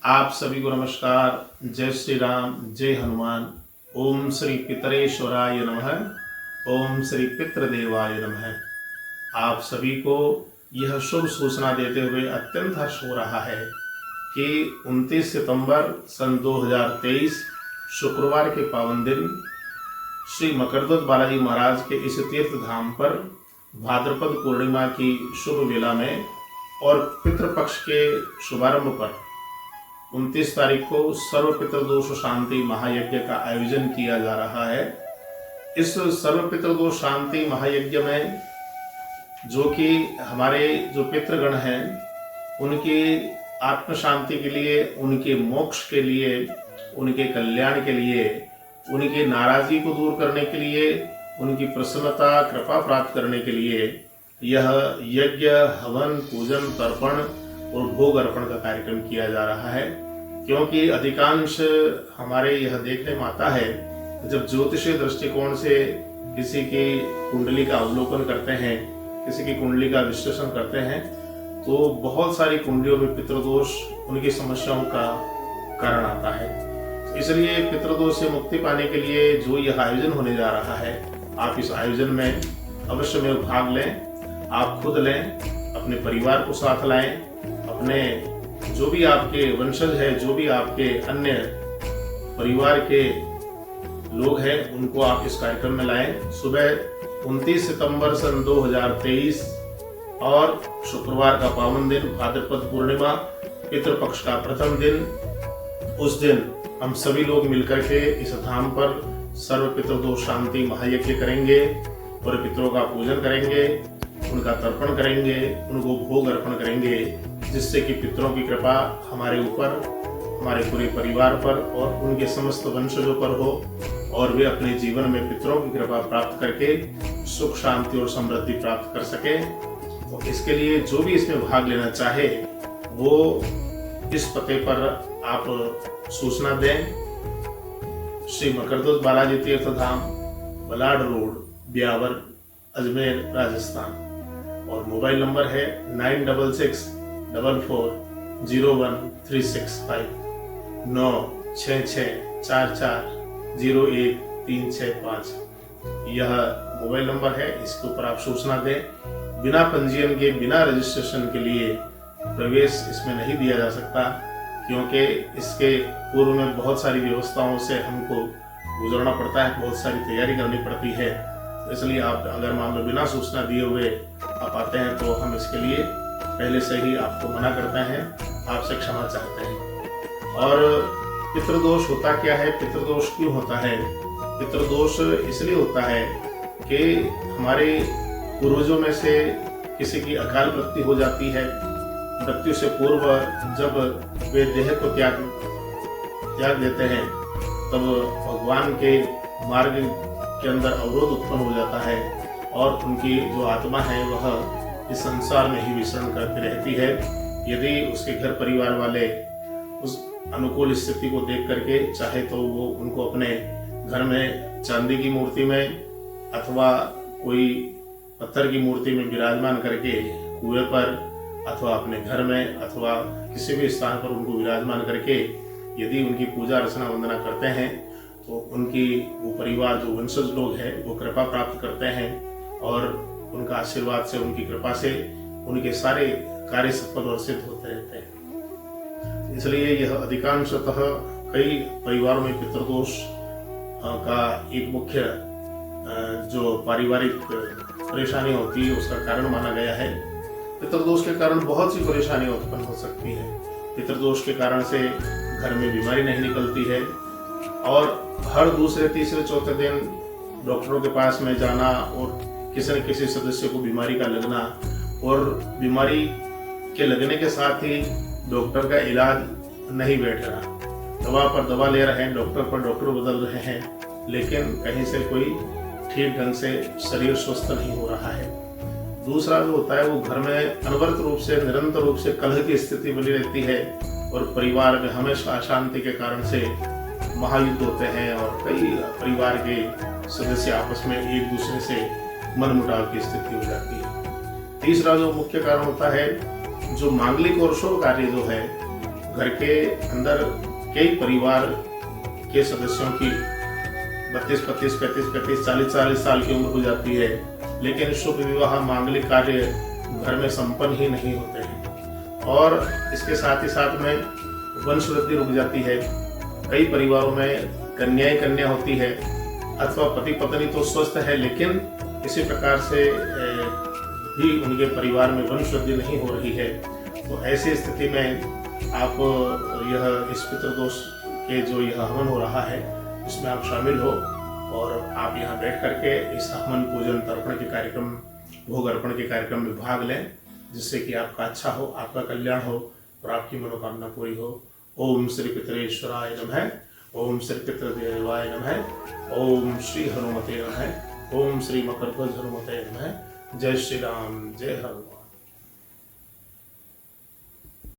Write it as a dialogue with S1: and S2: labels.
S1: आप सभी को नमस्कार। जय श्री राम, जय हनुमान। ओम श्री पितरेश्वराय नमः। ओम श्री पितृदेवाय नमः। आप सभी को यह शुभ सूचना देते हुए अत्यंत हर्ष हो रहा है कि 29 सितंबर सन 2023 शुक्रवार के पावन दिन श्री मकरध्वज बालाजी महाराज के इस तीर्थ धाम पर भाद्रपद पूर्णिमा की शुभ वेला में और पितृपक्ष के शुभारंभ पर 29 तारीख को सर्व पितृदोष शांति महायज्ञ का आयोजन किया जा रहा है। इस सर्व पितृदोष शांति महायज्ञ में जो कि हमारे जो पितृगण हैं उनकी आत्म शांति के लिए, उनके मोक्ष के लिए, उनके कल्याण के लिए, उनकी नाराजगी को दूर करने के लिए, उनकी प्रसन्नता कृपा प्राप्त करने के लिए यह यज्ञ, हवन, पूजन, तर्पण और भोग अर्पण का कार्यक्रम किया जा रहा है। क्योंकि अधिकांश हमारे यह देखने में आता है, जब ज्योतिषीय दृष्टिकोण से किसी की कुंडली का अवलोकन करते हैं, किसी की कुंडली का विश्लेषण करते हैं, तो बहुत सारी कुंडलियों में पितृदोष उनकी समस्याओं का कारण आता है। इसलिए पितृदोष से मुक्ति पाने के लिए जो यह आयोजन होने जा रहा है, आप इस आयोजन में अवश्य में भाग लें। आप खुद लें, अपने परिवार को साथ लाएं, अपने जो भी आपके वंशज है, जो भी आपके अन्य परिवार के लोग हैं, उनको आप इस कार्यक्रम में लाएं। सुबह 29 सितंबर सन 2023 और शुक्रवार का पावन दिन भाद्रपद पूर्णिमा, पितृपक्ष का प्रथम दिन, उस दिन हम सभी लोग मिलकर के इस धाम पर सर्व पितृदोष शांति महायज्ञ करेंगे और पितरों का पूजन करेंगे, उनका तर्पण करेंगे, उनको भोग अर्पण करेंगे, जिससे कि पितरों की कृपा हमारे ऊपर, हमारे पूरे परिवार पर और उनके समस्त वंशजों पर हो और वे अपने जीवन में पितरों की कृपा प्राप्त करके सुख, शांति और समृद्धि प्राप्त कर सके। तो इसके लिए जो भी इसमें भाग लेना चाहे वो इस पते पर आप सूचना दें। श्री मकरध्वज बालाजी तीर्थ धाम, बलाड रोड, ब्यावर, अजमेर, राजस्थान। और मोबाइल नंबर है 9644013665 9664401 यह मोबाइल नंबर है। इसके ऊपर आप सूचना दें। बिना पंजीयन के, बिना रजिस्ट्रेशन के लिए प्रवेश इसमें नहीं दिया जा सकता, क्योंकि इसके पूर्व में बहुत सारी व्यवस्थाओं से हमको गुजरना पड़ता है, बहुत सारी तैयारी करनी पड़ती है। इसलिए आप अगर मान लो बिना सूचना दिए हुए आप आते हैं तो हम इसके लिए पहले से ही आपको मना करते हैं, आपसे क्षमा चाहते हैं। और पितृदोष होता क्या है, पितृदोष क्यों होता है? पितृदोष इसलिए होता है कि हमारे पूर्वजों में से किसी की अकाल मृत्यु हो जाती है। मृत्यु से पूर्व जब वे देह को त्याग देते हैं, तब भगवान के मार्ग के अंदर अवरोध उत्पन्न हो जाता है और उनकी जो आत्मा है वह इस संसार में ही विचरण करती रहती है। यदि उसके घर परिवार वाले उस अनुकूल स्थिति को देख करके चाहे तो वो उनको अपने घर में चांदी की मूर्ति में अथवा कोई पत्थर की मूर्ति में विराजमान करके कुएं पर अथवा अपने घर में अथवा किसी भी स्थान पर उनको विराजमान करके यदि उनकी पूजा अर्चना वंदना करते हैं तो उनकी वो परिवार जो वंशज लोग हैं वो कृपा प्राप्त करते हैं और उनका आशीर्वाद से, उनकी कृपा से उनके सारे कार्य सफल और सिद्ध होते रहते हैं। इसलिए यह अधिकांशतः कई परिवारों में पितृदोष का एक मुख्य जो पारिवारिक परेशानी होती है उसका कारण माना गया है। पितृदोष के कारण बहुत सी परेशानियां उत्पन्न हो सकती है। पितृदोष के कारण से घर में बीमारी नहीं निकलती है और हर दूसरे, तीसरे, चौथे दिन डॉक्टरों के पास में जाना और किसी न किसी सदस्य को बीमारी का लगना और बीमारी के लगने के साथ ही डॉक्टर का इलाज नहीं बैठ रहा, दवा पर दवा ले रहे हैं, डॉक्टर पर डॉक्टर बदल रहे हैं, लेकिन कहीं से कोई ठीक ढंग से शरीर स्वस्थ नहीं हो रहा है। दूसरा जो होता है वो घर में अनवरत रूप से, निरंतर रूप से कलह की स्थिति बनी रहती है और परिवार में हमेशा अशांति के कारण से महायुद्ध होते हैं और कई परिवार के सदस्य आपस में एक दूसरे से मनमुटाव की स्थिति हो जाती है। तीसरा जो मुख्य कारण होता है, जो मांगलिक और शुभ कार्य जो है घर के अंदर कई परिवार के सदस्यों की 32, 35, 35, 40 साल की उम्र हो जाती है, लेकिन शुभ विवाह मांगलिक कार्य घर में संपन्न ही नहीं होते हैं। और इसके साथ ही साथ में वंश वृद्धि रुक जाती है। कई परिवारों में कन्या होती है अथवा पति पत्नी तो स्वस्थ है, लेकिन किसी प्रकार से भी उनके परिवार में वंश वृद्धि नहीं हो रही है। तो ऐसी स्थिति में आप इस पितृदोष के जो यह हवन हो रहा है इसमें आप शामिल हो और आप यहाँ बैठ करके इस हवन पूजन तर्पण के कार्यक्रम, भोग अर्पण के कार्यक्रम में भाग लें, जिससे कि आपका अच्छा हो, आपका कल्याण हो और आपकी मनोकामना पूरी हो। ओम श्री पितरेश्वराय नमः। ओम श्री पितृदेवाय नमः। ओम श्री हनुमते नमः। ओम श्री मकरध्वज हनुमते नमः। जय श्री राम, जय हनुमान।